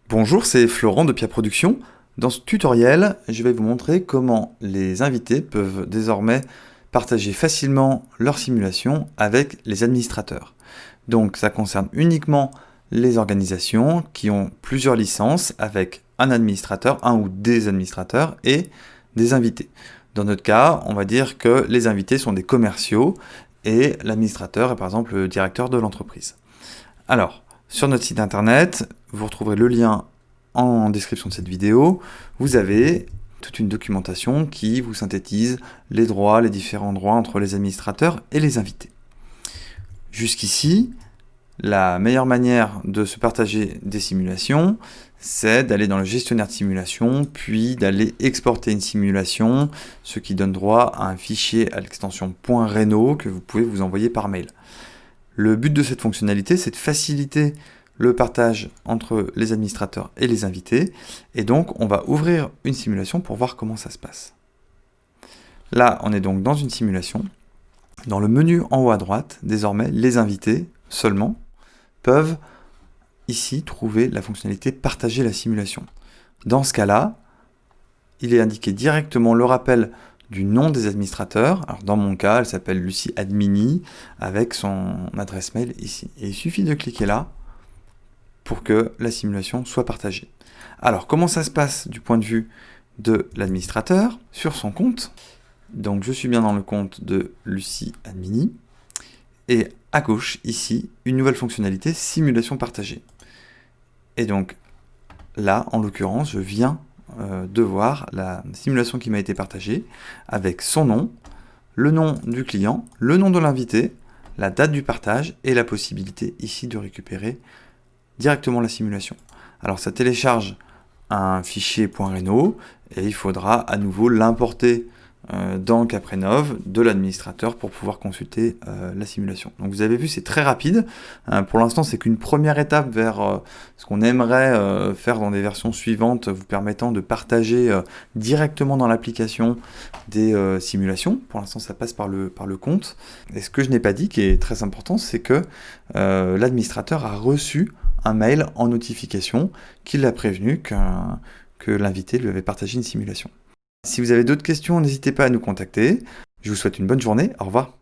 Bonjour, c'est Florent de Pia Productions. Dans ce tutoriel, je vais vous montrer comment les invités peuvent désormais partager facilement leur simulation avec les administrateurs. Donc ça concerne uniquement les organisations qui ont plusieurs licences avec un administrateur, un ou des administrateurs et des invités. Dans notre cas, on va dire que les invités sont des commerciaux et l'administrateur est par exemple le directeur de l'entreprise. Alors, sur notre site internet, vous retrouverez le lien en description de cette vidéo. Vous avez toute une documentation qui vous synthétise les droits, les différents droits entre les administrateurs et les invités. Jusqu'ici, la meilleure manière de se partager des simulations, c'est d'aller dans le gestionnaire de simulation, puis d'aller exporter une simulation, ce qui donne droit à un fichier à l'extension .reno que vous pouvez vous envoyer par mail. Le but de cette fonctionnalité, c'est de faciliter le partage entre les administrateurs et les invités. Et donc, on va ouvrir une simulation pour voir comment ça se passe. Là, on est donc dans une simulation. Dans le menu en haut à droite, désormais, les invités seulement peuvent ici trouver la fonctionnalité partager la simulation. Dans ce cas-là, il est indiqué directement le rappel du nom des administrateurs. Alors dans mon cas, elle s'appelle Lucie Admini avec son adresse mail ici. Et il suffit de cliquer là pour que la simulation soit partagée. Alors comment ça se passe du point de vue de l'administrateur sur son compte? Donc je suis bien dans le compte de Lucie Admini et à gauche ici une nouvelle fonctionnalité simulation partagée. Et donc là en l'occurrence je viens de voir la simulation qui m'a été partagée avec son nom, le nom du client, le nom de l'invité, la date du partage et la possibilité ici de récupérer directement la simulation. Alors ça télécharge un fichier .reno et il faudra à nouveau l'importer dans Caprenov de l'administrateur pour pouvoir consulter la simulation. Donc vous avez vu, c'est très rapide. Pour l'instant, c'est qu'une première étape vers ce qu'on aimerait faire dans des versions suivantes, vous permettant de partager directement dans l'application des simulations. Pour l'instant, ça passe par le compte. Et ce que je n'ai pas dit, qui est très important, c'est que l'administrateur a reçu un mail en notification qui l'a prévenu que l'invité lui avait partagé une simulation. Si vous avez d'autres questions, n'hésitez pas à nous contacter. Je vous souhaite une bonne journée. Au revoir.